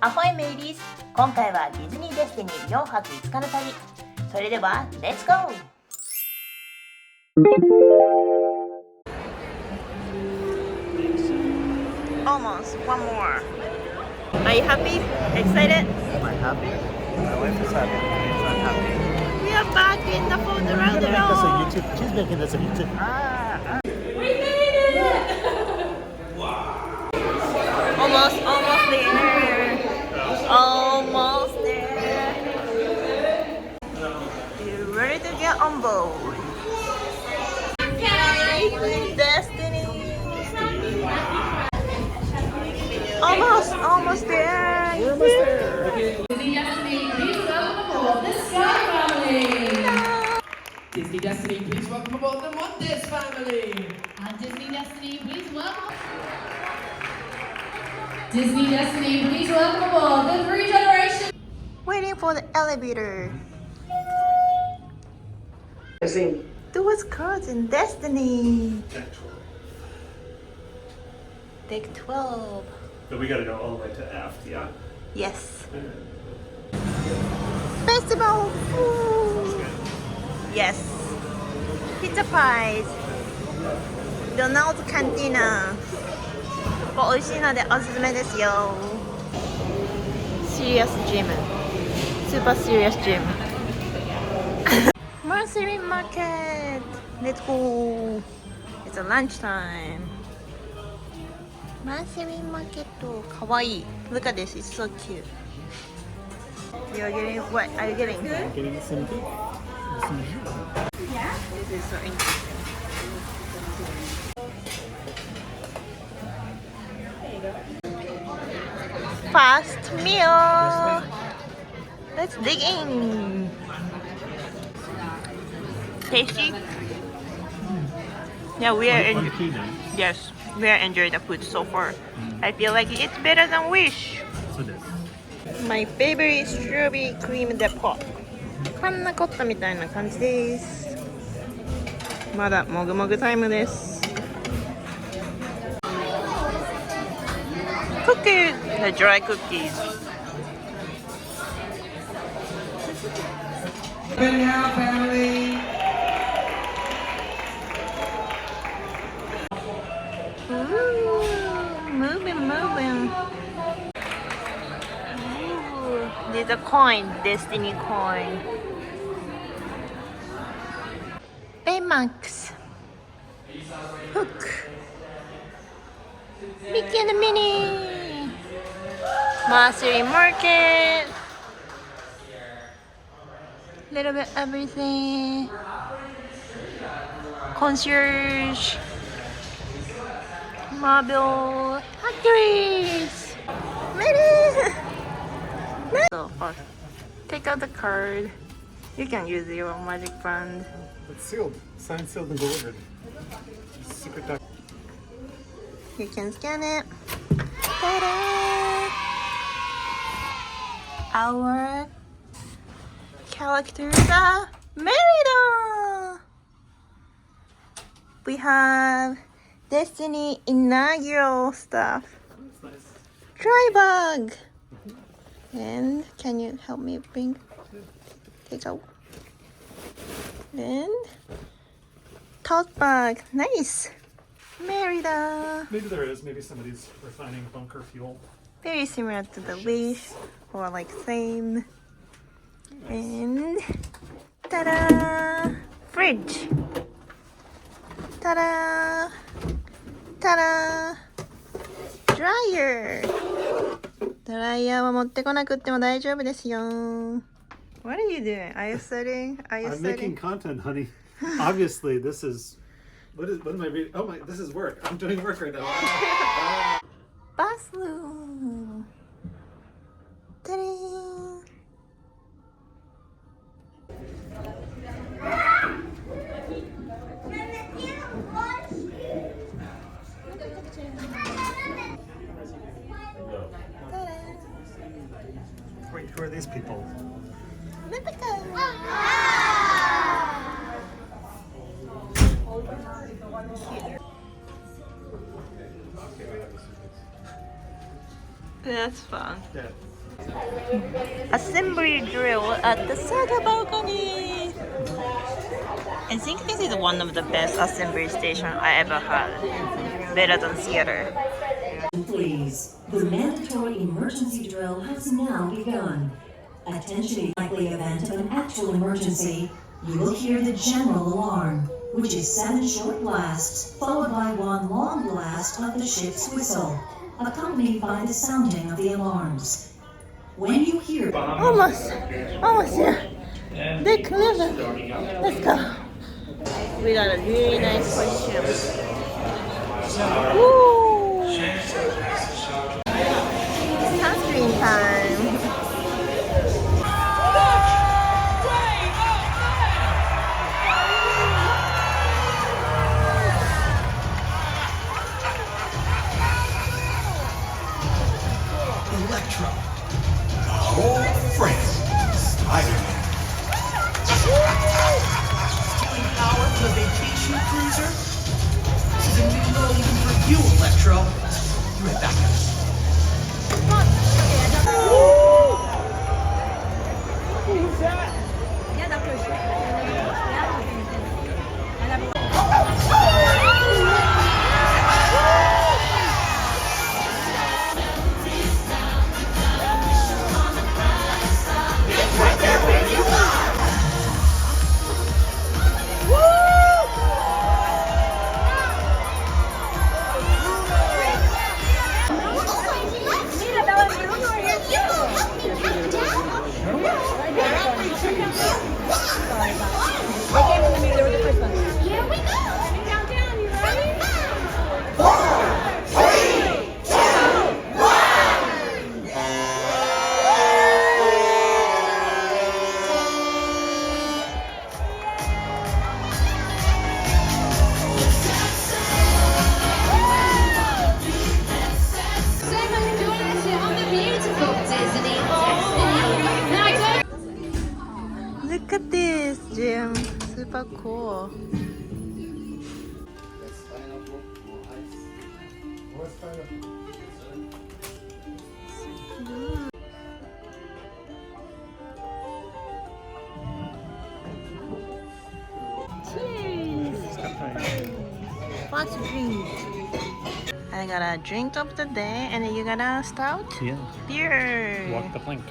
アホイメイリーズ、今回はディズニーデスティニー4泊5日の旅。それでは、レッツゴー！Almost, one more. Are you happy? Excited? Am I happy? My wife is happy. I'm happy. We are back in the food around the That's a road. YouTube. She's making this a YouTube. Almost there. Almost there. You ready to get on board? Destiny. Almost there. We're almost there. Disney Destiny, please welcome aboard the Sky Family. Disney Destiny, please welcome aboard the Montes family. And Disney Destiny, please welcome. Disney Destiny, please welcome aboard the Three Generations. Waiting for the elevator. Sing. Towards cards in Destiny. Deck 12. But we gotta go all the way to aft, yeah. Yes. Festival food. Yes. Pizza pies. Donald's Cantina. ここ美味しいのでおすすめですよ。Serious Gym. Super Serious Gym. Mercury Market. Let's go. It's a lunchtime. Mercury Market. かわいい。Look at this. It's so cute. You're getting what are you getting? Getting some tea. Some jus. This is so interesting. Fast meal. Let's dig in. Tasty. Yeah, we are yes, we are enjoying the food so far. I feel like it's better than Wish. So this. My favorite strawberry cream depot. パンナコッタみたいな感じです。まだもぐもぐタイムです。Cookies, the dry cookies. Ooh, moving. Ooh, there's a coin, Destiny coin. Baymax. Hook. Mickey and Minnie. Mercury Market. Little bit everything. Concierge. Marble factories. Minnie. So first, take out the card. You can use your magic band. It's sealed. Signed, sealed, and delivered. Secret doc. You can scan it. Ta-da! Our characters are Merida! We have Destiny inaugural stuff. That's nice. Trybug! And can you help me take out? And tote bag. Nice! Merida! Maybe there is. Maybe somebody's refining bunker fuel. Very similar to the Wish, or like same. And ta-da! Fridge! Ta-da! Ta-da! Dryer! ドライヤーは持ってこなくっても大丈夫ですよ。What are you doing? Are you studying? Are you I'm studying? making content, honey. Obviously, this is. What am I reading? Oh my! This is work. I'm doing work right now. Bathroom! Ta-da! Wait, who are these people? That's fun. Yeah. Assembly drill at the center balcony. I think this is one of the best assembly station I ever had. Better than theater. Please, the mandatory emergency drill has now begun. Attention, in the likely event of an actual emergency, you will hear the general alarm, which is 7 short blasts, followed by 1 long blast of the ship's whistle, accompanied by the sounding of the alarms. When you hear Almost here. They cleared it. Let's go. We got a really nice position. Woo! Sunscreen time. Electro. The whole friend. Spider-Man. Stealing power from a vacation cruiser? This is a new low even for you, Electro. Be right back. Look at this, Jim. Super cool. Cheers. What's drink? I got a drink of the day, and then you got a stout? Yeah. Beer. Walk the plank.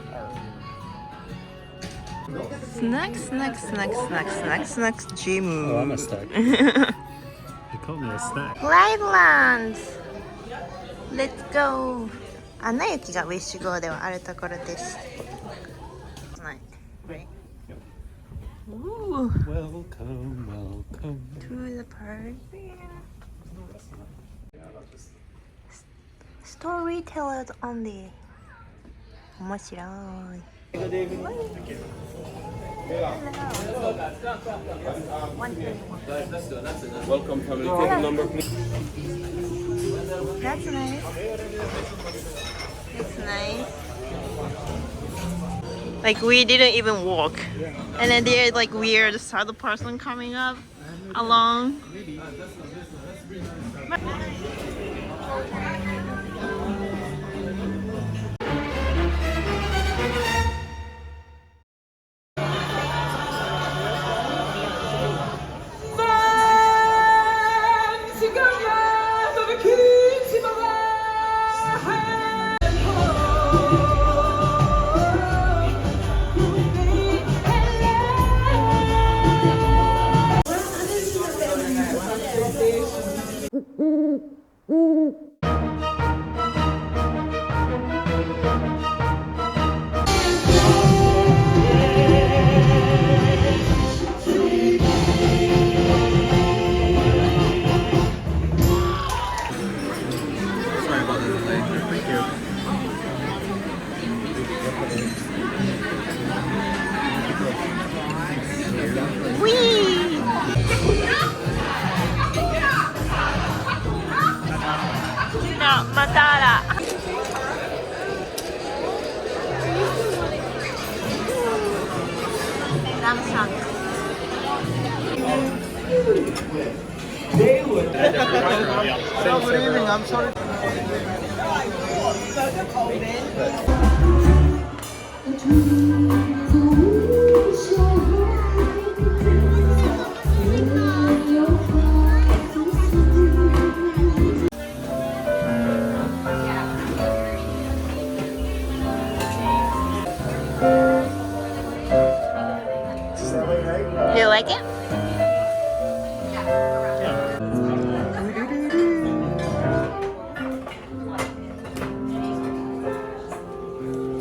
Snacks, Jim. Oh, I'm a snack. You called me a snack. Livelands. Let's go. アナ雪がウィッシュ号ではあるところです。はい。Ooh, Welcome, welcome. to the park. Storytellers only. 面白い。Welcome family. Table number please. That's nice. It's nice. Like we didn't even walk, and then there's like weird other person coming up along. Whee! No, Matara. Ramshan. Good evening, I'm sorry. Do you like it?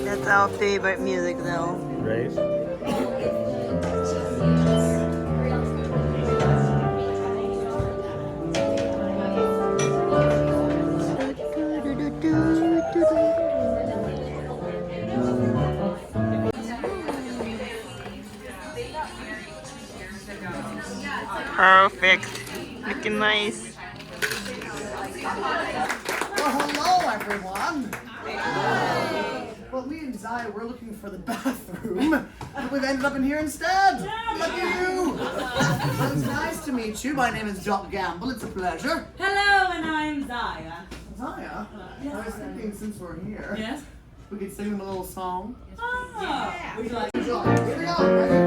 That's our favorite music though. Right? Perfect. Looking nice. Well, hello, everyone. Well, me and Zaya were looking for the bathroom, but we've ended up in here instead. Look at you. Well, it's nice to meet you. My name is Doc Gamble. It's a pleasure. Hello, and I'm Zaya. Zaya, I was thinking since we're here, Yes? we could sing them a little song. Oh, would you like Here we go. Ready?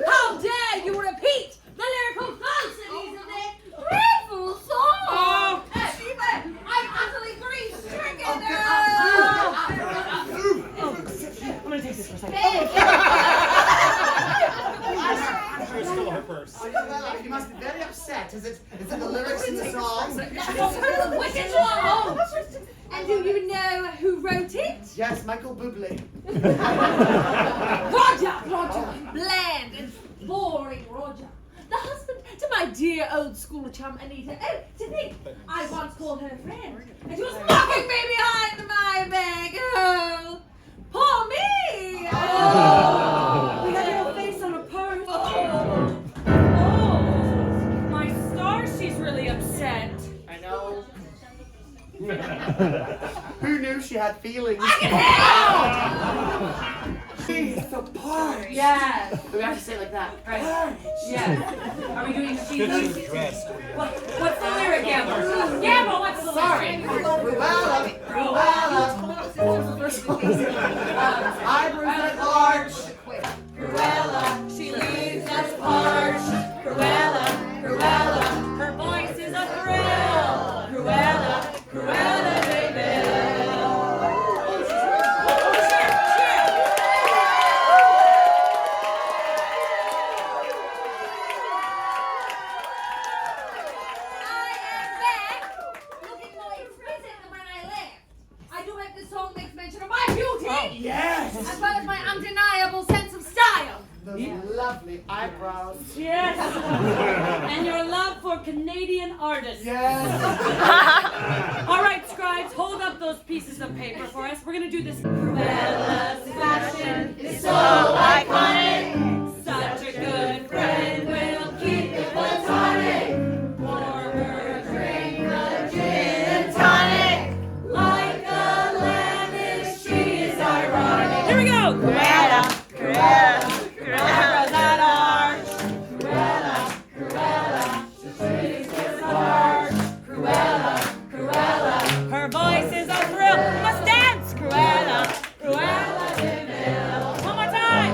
How dare you repeat the lyrical falsities of this dreadful song? Oh, I'm utterly grief-stricken. I'm gonna take this for a second. Still her purse. Well, you must be very upset. Is it the lyrics in the song? Wicked song. And do you know who wrote it? Yes, Michael Bublé. Roger! Bland and boring Roger. The husband to my dear old school chum Anita. Oh, to think, I once called her a friend. And she was mocking me behind my back. Oh, poor me! Oh, we had your face on a purse. Oh, my stars, she's really upset. I know. Who knew she had feelings? She's the part. Yes. We have to say it like that. Right. Yes. Are we doing she's What's the lyric, Gamble? Gamble, what's the lyric? Cruella, I breathe at large. Cruella, she leaves us parched. Cruella, her voice is a thrill. Cruella, baby. I am back, looking more exquisite than when I left. I do hope this song makes mention of my beauty. Yes. As well as my undeniable sense of style. Those lovely eyebrows. Yes. And your love for Canadian artists. Yes. All right, scribes, hold up those pieces of paper for us. We're gonna do this. Cruella's fashion is so iconic. Such a good friend will keep it platonic. Pour her a drink of gin and tonic. Like Alanis, she is ironic. Here we go. Cruella. Eyebrows that arch. Cruella. She's just arch. Cruella. Her voice is a thrill. Must dance. Cruella. DeVille. One more time.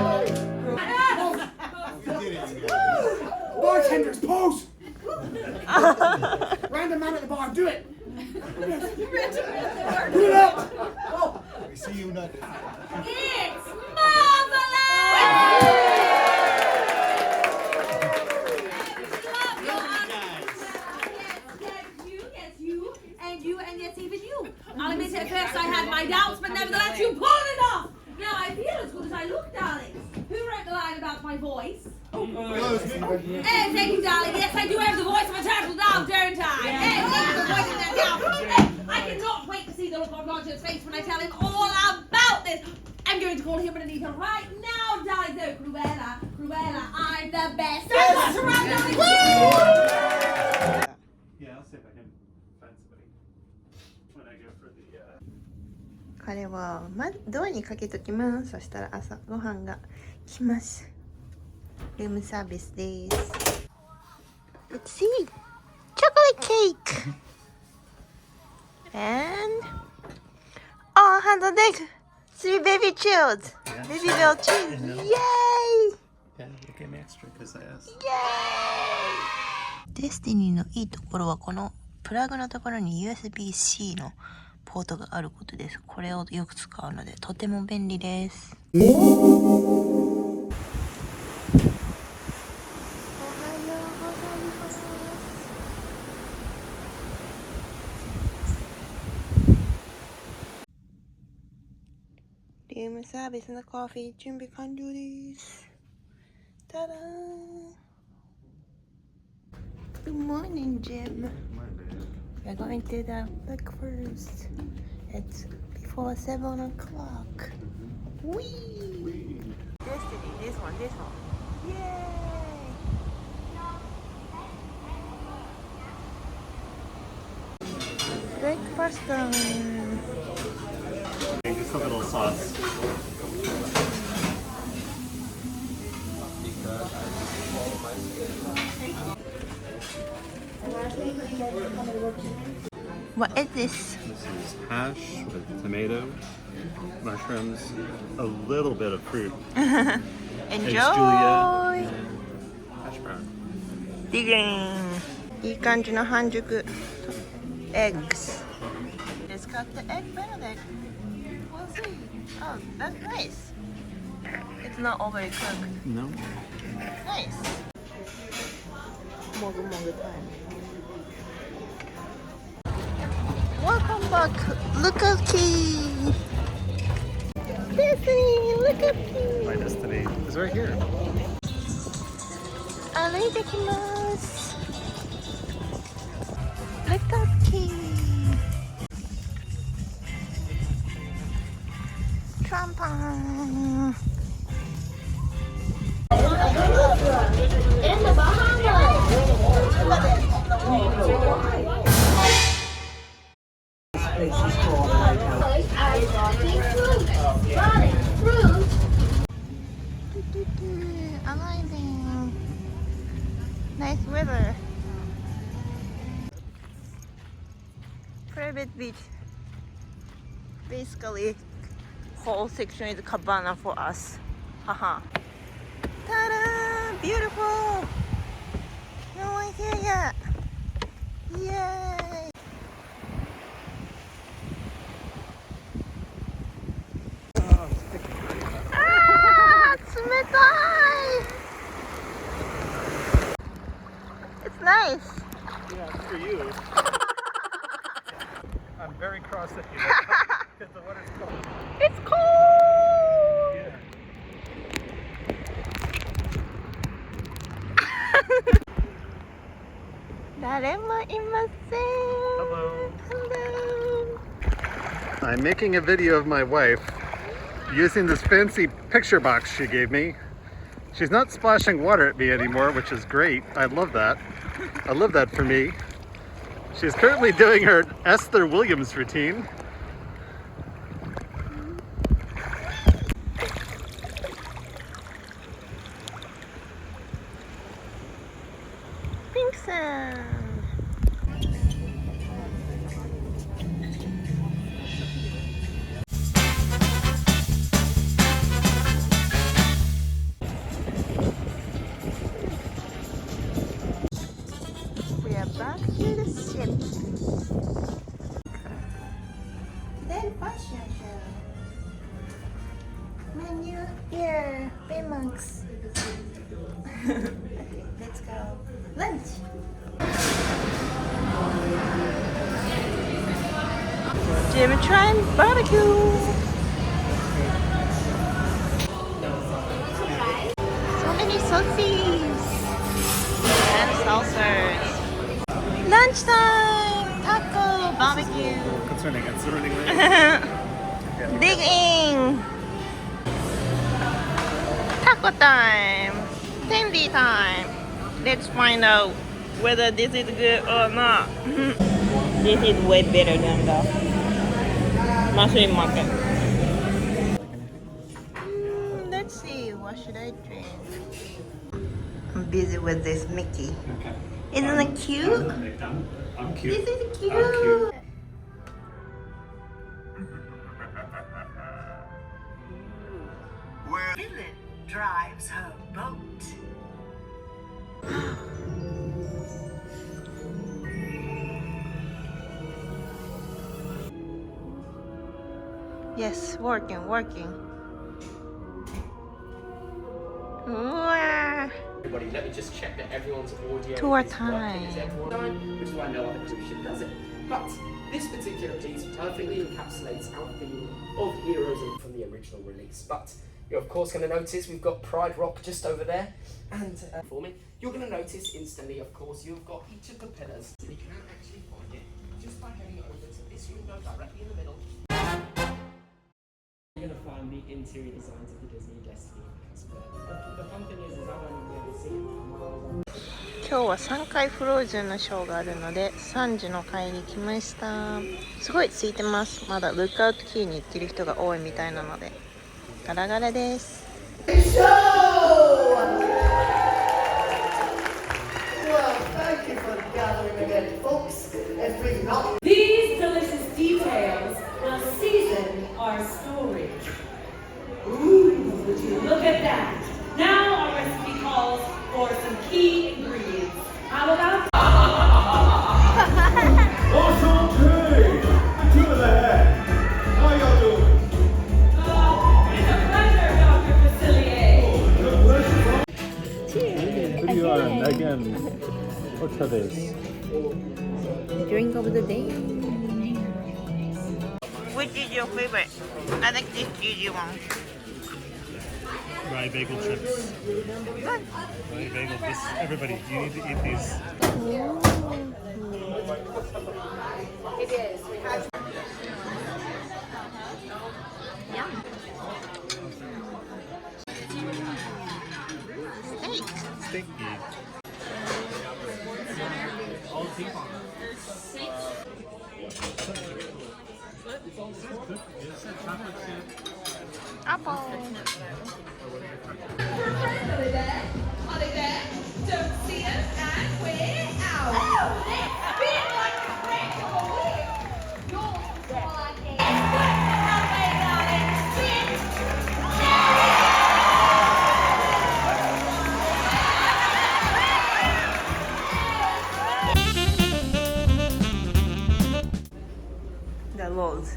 Bartenders, pose. Random man at the bar, do it. Put it out. Oh. We see you not. It's marvelous! Love your yes, you, and yes, even you. I'll admit at first I had my doubts, but nevertheless you pulled it off. Now I feel as good as I look, darling. Who wrote the line about my voice? Oh, thank you, darling. Yes, I do have the voice of a turtle dove, don't I? Yes, I have the voice of that dove. I cannot wait to see the look on Roger's face when I tell him all about this. I'm going to call him and Anita right now, darling. So, Cruella, I'm the best. I'm not around, darling. Yeah, I'll see if I can find somebody. Come for the. これをドアにかけときます。そしたら朝ごはんが来ます。ルームサービスです。Let's see! Chocolate cake! And handle egg! 3 baby chills! Baby bell cheese! Yay! Yeah, they gave me extra because I asked. デスティニーのいいところはこのプラグのところに USB-C のポートがあることです。これをよく使うのでとても便利です。おはようございます。ルームサービスのコーヒー準備完了です。ただーん。Good morning, Jim. We're going to the look first. It's before 7 o'clock. Whee! Destiny, this one. Yay! Breakfast time. Just a little sauce. What is this? This is hash with tomato, mushrooms, a little bit of fruit. Enjoy! Eggs Juliet, and hash brown. Digging! いい感じの半熟 eggs. Let's cut the egg benedict. We'll see. Oh, that's nice. It's not overly cooked. No. Nice. Mogu time. Welcome back. Look at key. Destiny, look at key. My destiny is right here. 歩いてきます。Look at key. Trampan. In the Bahamas. Amazing. Nice weather. Private beach. Basically, whole section is cabana for us. Haha. Ta-da! Beautiful. No one here yet. Yay! It's nice. Yeah, it's for you. I'm very cross at you because the water's cold. It's cold. Yeah. Hello. Hello. I'm making a video of my wife using this fancy picture box she gave me. She's not splashing water at me anymore, which is great. I love that. I love that for me. She's currently doing her Esther Williams routine. Pink sand. We are back to the ship. Then fashion show. Menu here, Baymax. Okay, let's go. Lunch. Jimmy Tran barbecue. So many sauces and salsas. Lunchtime, taco, barbecue. Concerning, it's running late. Digging. Taco time. Tandy time. Let's find out whether this is good or not. This is way better than the Mushroom market. Let's see, what should I drink? I'm busy with this Mickey. Isn't it cute? I'm cute. This is cute. I'm cute. Where Philip drives her boat. Yes, working. Wow. Everybody, let me just check that everyone's audio Tour is working. time. Is everyone done? Which is why no other cruise ship does it. But this particular piece perfectly encapsulates our theme of Heroes from the original release. But you're of course going to notice we've got Pride Rock just over there. And for me, you're going to notice instantly, of course, you've got each of the pillars. And you can actually find it just by heading over to this window directly in the middle. You're going to find the interior designs of the Disney Destiny Casper. The fun thing is I don't even ever see it. 今日は3回フローズンのショーがあるので3時の会に来ました。すごい空いてます。まだルックアウトキーに行ってる人が多いみたいなのでガラガラです。 Well, thank you for gathering again, folks. If we've not These delicious details will season our story. Ooh, would you look at that? Now our recipe calls for some key ingredients. How about it's a pleasure, Dr. Facilier. Who you are, Megan? What's this? Drink of the day. Which is your favorite? I think this cheesy one. Rye bagel chips. Rye bagel. This, everybody, you need to eat these. Yum. Steak. Stinky. Apple. Are they there? Don't see us and we're out. Oh, let's spin like a regular whip. Yours like a The rolls.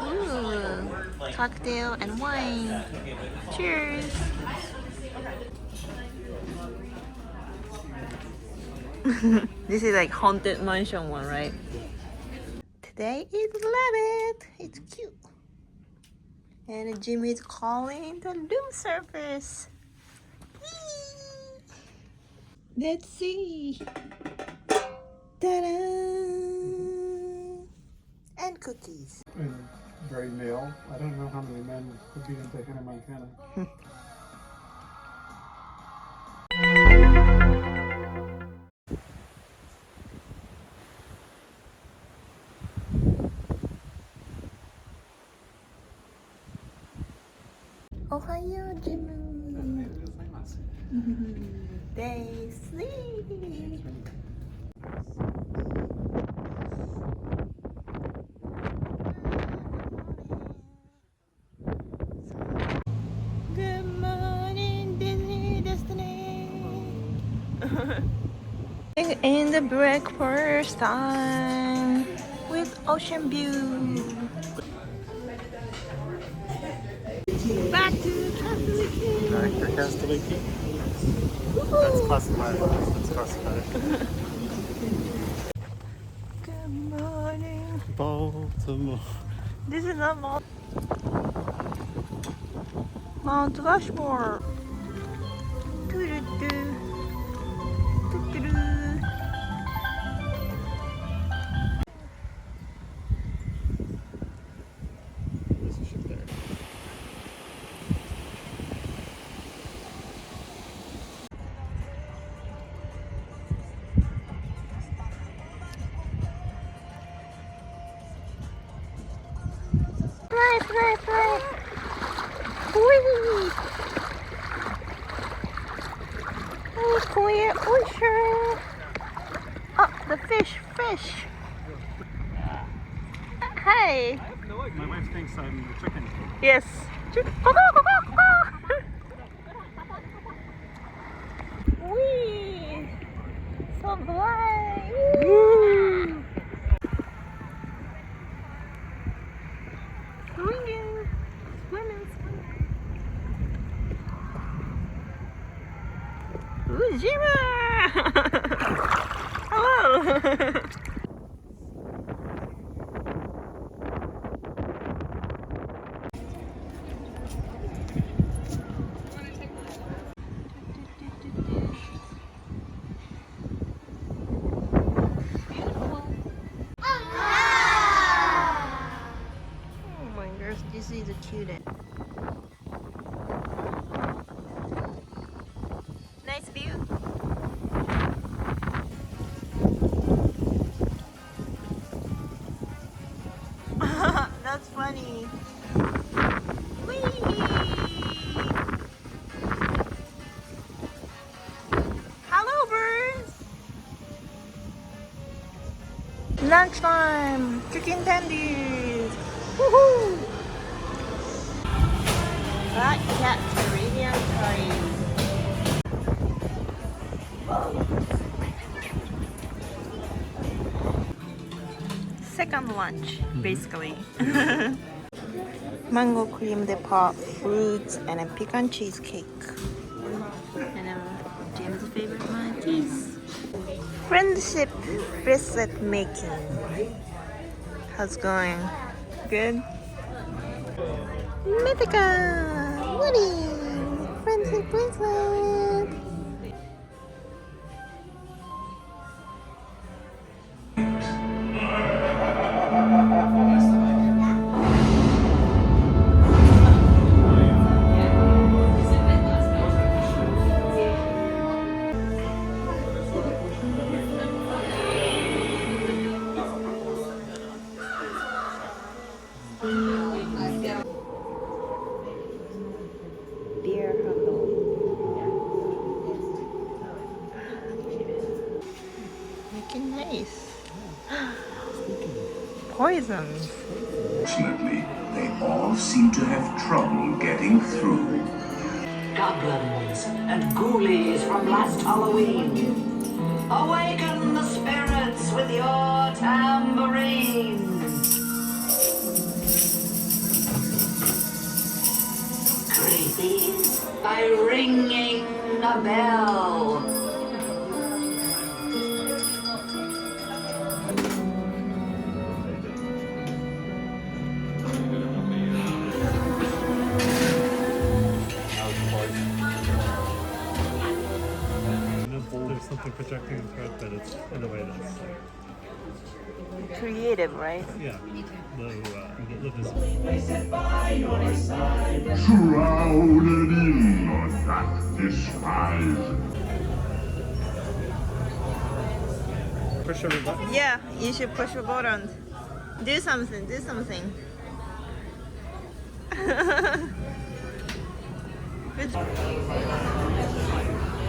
Ooh, cocktail and wine. Cheers. This is like haunted mansion one, right? Today is 11th. It's cute. And Jimmy is calling the room service. Whee! Let's see. Ta-da! And cookies. Very male. I don't know how many men would be into Hannah Montana. Ohayo, Jimmy. They sleep. Good morning, Disney Destiny. In the breakfast time with ocean view. Back to Catholic. Back to Castelliki. That's classified. That's classified. Good morning. Baltimore. This is not Mount Rushmore. Doo-doo-doo. Doo-doo-doo. Oh, clear ocean. Oh, the fish. Hey. My wife thinks I'm a chicken. Yes. Wee. So bright. Woo. Swimming. Ooh, Jima! Hello! Oh my gosh, this is the cutest. Nice view. That's funny. Whee! Hello, birds. Lunchtime. Chicken tendies. Woohoo! Black cat Caribbean curry. Second lunch, basically. Mango cream de pot, fruits, and a pecan cheesecake. And James' favorite munchies. Friendship bracelet making. How's it going? Good? Mythica! Woody! Friendship bracelet! Beer hello. Making nice. Poisons. Fortunately, they all seem to have trouble getting through. Goblins and ghoulies from last Halloween. Awaken the spirits with your tambourine. Greet these by ringing a bell. There's something projecting the thread, but it's in a way that's like, Creative, right? yeah, the Shrouded in that disguise. push every button. Yeah, you should push the button. Do something. Good.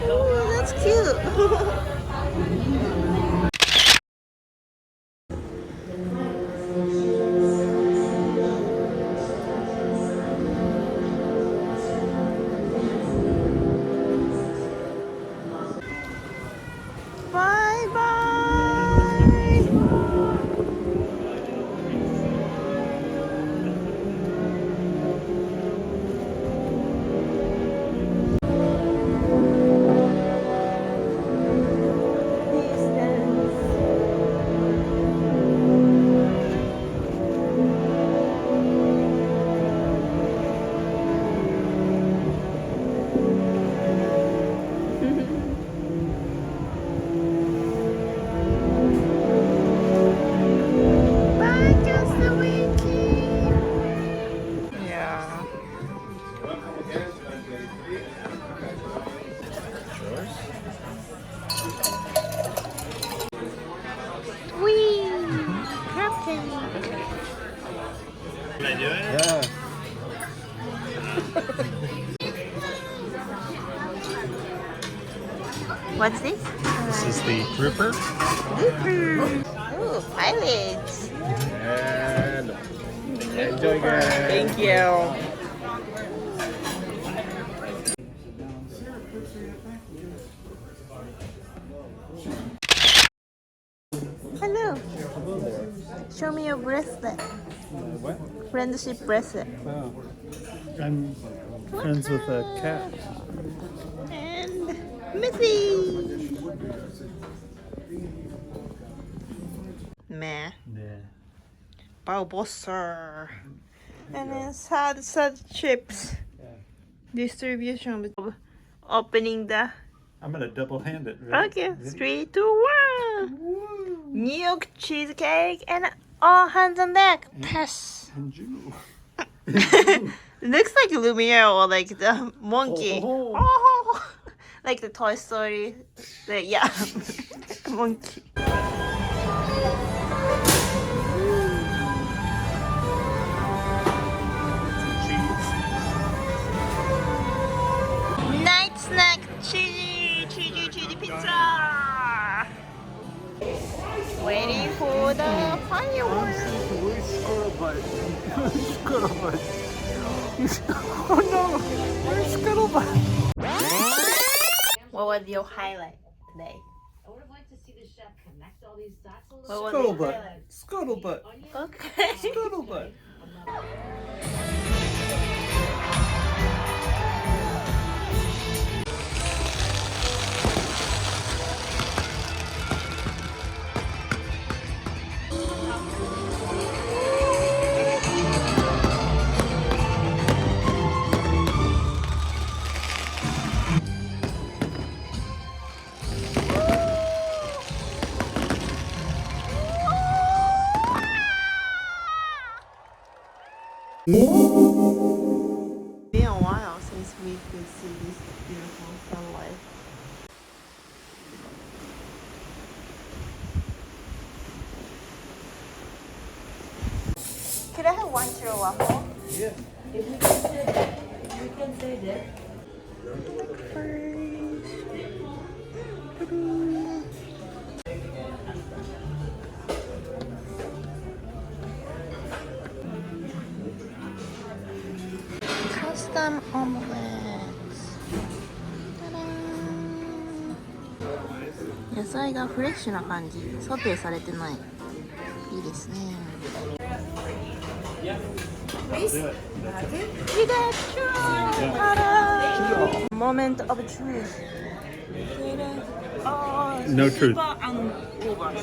Oh, that's cute. Bye bye. Peace What's this? This is the grouper. Ooh, pilots. And enjoy, guys. Thank you. Hello. Show me your bracelet. What? Friendship bracelet. Oh. I'm friends with a cat. And Missy. Meh. Yeah. Bulbasaur. And then sad chips. Distribution of opening the. I'm gonna double hand it. Ready? Okay, Ready? 3, 2, 1. New York cheesecake and all hands on deck. Pass. And you. Looks like Lumiere or like the monkey. Oh. Like the Toy Story. Yeah, monkey. Night snack, cheesy pizza. Waiting for the fireworks. Scuttlebutt. Oh no! Where's Scuttlebutt? What was your highlight today? I would have liked to see the chef connect all these dots a What little. was your highlight? Scuttlebutt. Okay. Scuttlebutt. Been a while since we could see this beautiful sunlight. Could I have one churro waffle? Yeah. You can say that. Custom omelets. Ta-da! 野菜がフレッシュな感じ。ソテーされてない。いいですね。We got churro! Ta-da! Moment of truth. Oh, No truth.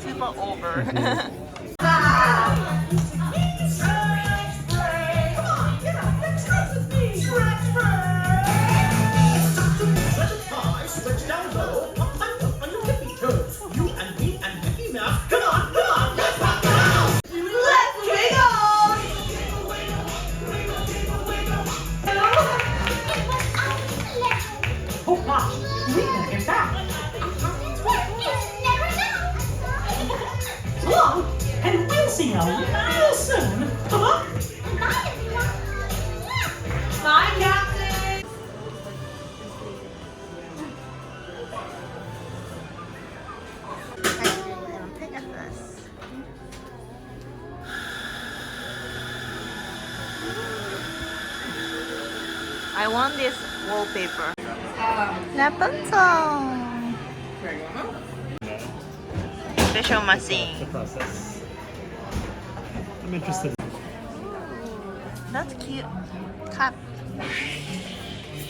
Super over. And we'll see you real soon. Bye, Captain. I want this wallpaper. Rapunzel. Special machine. The process. I'm interested. That's cute. Cup.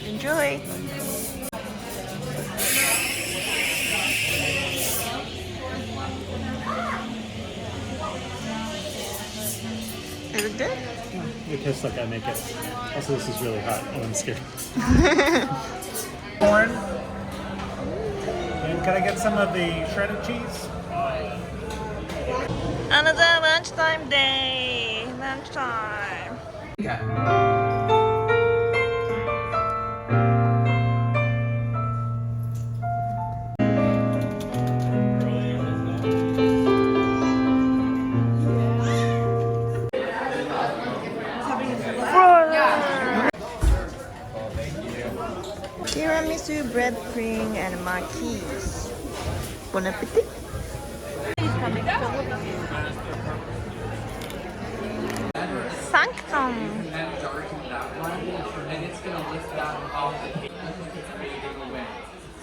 Enjoy. Is it good? It tastes like I make it. Also, this is really hot and I'm scared. Corn. And can I get some of the shredded cheese? Another lunchtime day. Lunchtime. Tiramisu, bread pudding, and marquise. Bon appetit. Sanctum. And it's gonna lift that off the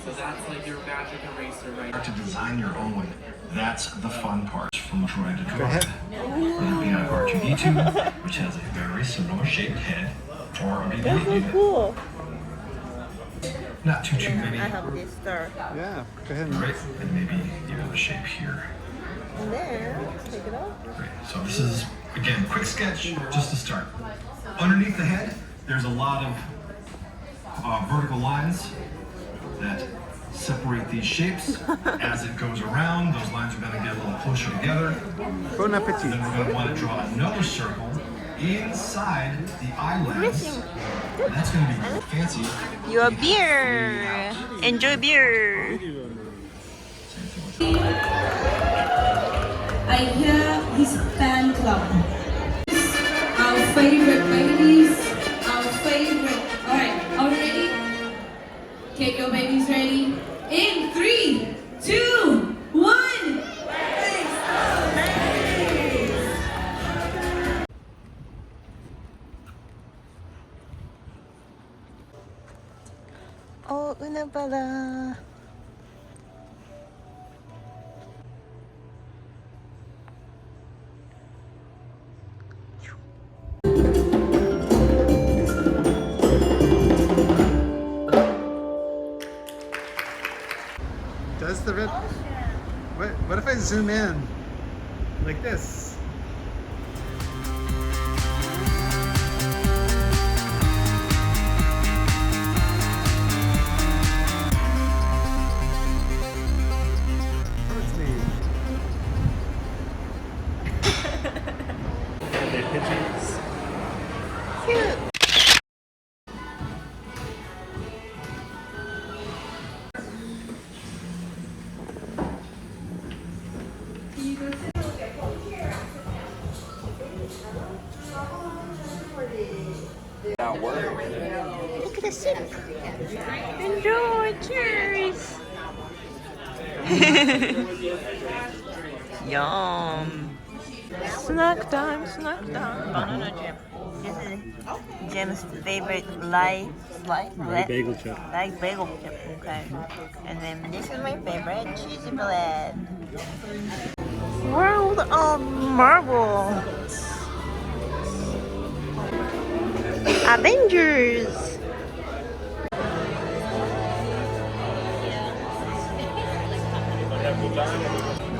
so that's like your magic eraser right to design your own. That's the fun part from Droid to Droid. Then we have R2-D2, which has a very similar shaped head for a BB-8 unit. Cool. Not too many. I have this star. Yeah, go ahead. Right, and maybe even the shape here. And then take it off. Great. So this is, again, quick sketch just to start. Underneath the head, there's a lot of vertical lines that separate these shapes. As it goes around, those lines are going to get a little closer together. Bon appetit. Then we're going to want to draw another circle inside the eyelads. That's going to be fancy. Your beer. Enjoy beer. I hear his fan club. Our favorite babies. Our favorite. Alright, are we ready? Get your babies ready. In 3, 2, 1. Oh, Unabala. Does the red? What if I zoom in like this? That's neat. They're pigeons. Cute. Look at the sip. Enjoy. Cheers. Yum. Snack time, snack time. Banana jam. This is Jim's favorite light Bagel chip. like bagel chip. Okay. And then this is my favorite cheesy bread. World of Marvel. Avengers.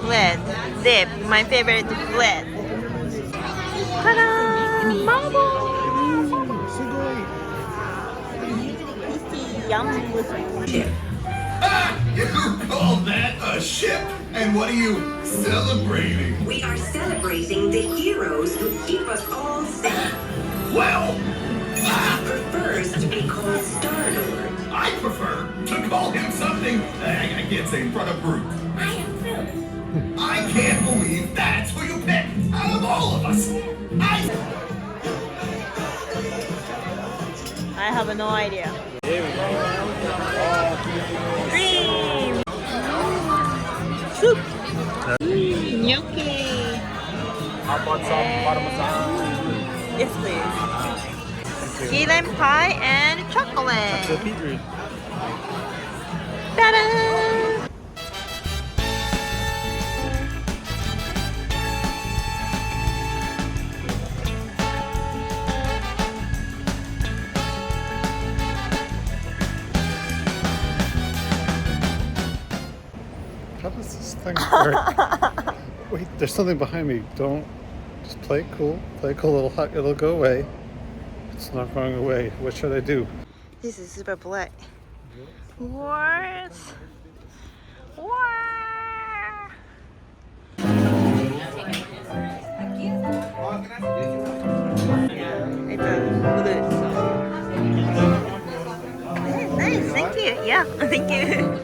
Bread. Dip. My favorite bread. Ta-da! Marvel! Yum. You call that a ship? And what are you celebrating? We are celebrating the heroes who keep us all safe. Well, He prefers to be called Star-Lord. I prefer to call him something I can't say in front of Groot. I am thrilled. I can't believe that's who you picked out of all of us. I have no idea. Cream. Soup. Gnocchi. How about some parmesan? Yes, please. Key lime pie and chocolate. Ta-da! How does this thing work? Wait, there's something behind me. Don't just play it cool. Play it cool. It'll go away. It's not going away. What should I do? This is super black. What? What? It's a blue. So. Nice. Thank you. Yeah. Thank you.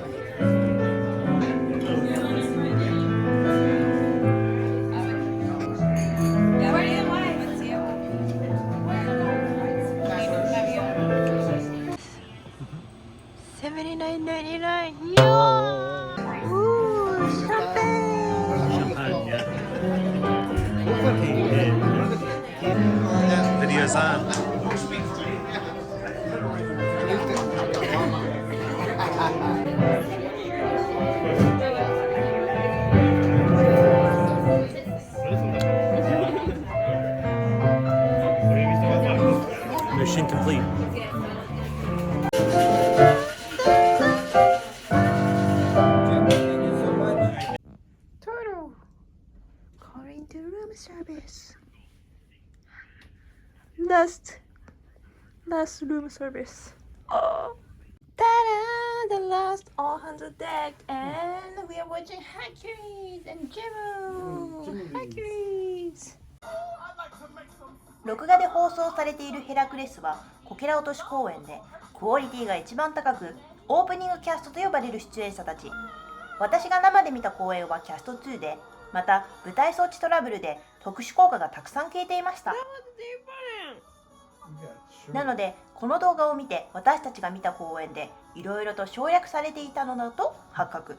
$79.99. Yeah. Ooh, champagne. Video's on. Mission complete. Turtle. Calling to room service. Last room service. Oh. Ta-da! The last all hands on deck, and we are watching Hercules and Jimmo. Hercules. 録画で放送されているヘラクレスはこけら落とし公演でクオリティが一番高く、オープニングキャストと呼ばれる出演者たち。私が生で見た公演はキャスト2で、また舞台装置トラブルで特殊効果がたくさん消えていました。なのでこの動画を見て私たちが見た公演でいろいろと省略されていたのだと発覚。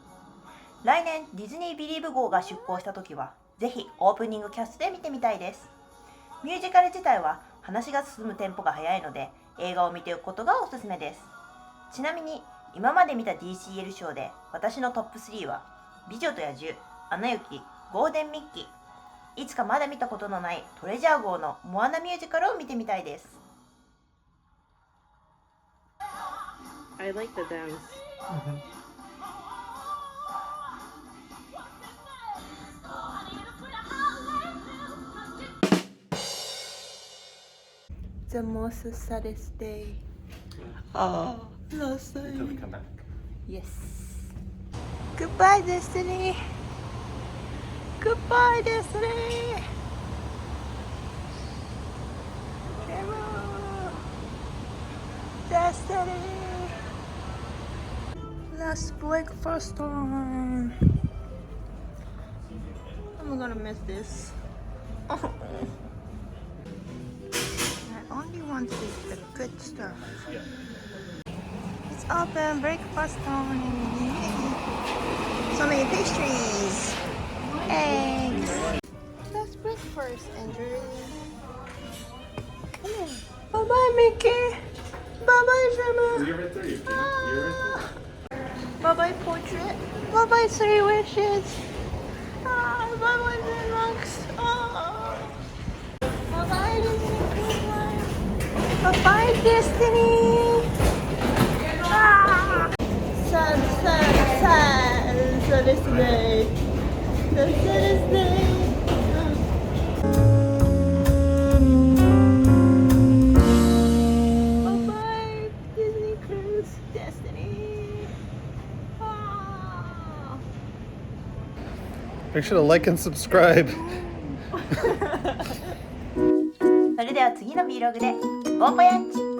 来年ディズニービリーブ号が出港した時はぜひオープニングキャストで見てみたいです。ミュージカル自体は話が進むテンポが速いので映画を見ておくことがおすすめです。ちなみに今まで見た DCL ショーで私のトップ3は美女と野獣、アナ雪、ゴールデンミッキー。いつかまだ見たことのないトレジャー号のモアナミュージカルを見てみたいです。I like the dance. The most saddest day. Oh, last day. Until we come back. Yes. Goodbye, Destiny. Goodbye, Destiny. Destiny. Last breakfast time. I'm gonna miss this. Oh. I only want to eat the good stuff. It's open, breakfast time. So many pastries, eggs. Let's breakfast, Andrew. Come on. Bye bye, Mickey. Bye bye, Gemma. You're right there. You're right there. Bye bye, portrait. Bye bye, 3 wishes. Bye bye, Max. Bye bye, Disney. Bye bye, Destiny. Sad, sad, sad. Saddest day. The saddest day. Bye bye, Disney Cruise, Destiny. Make sure to like and subscribe. それでは次の Vlog でボンボヤッチ。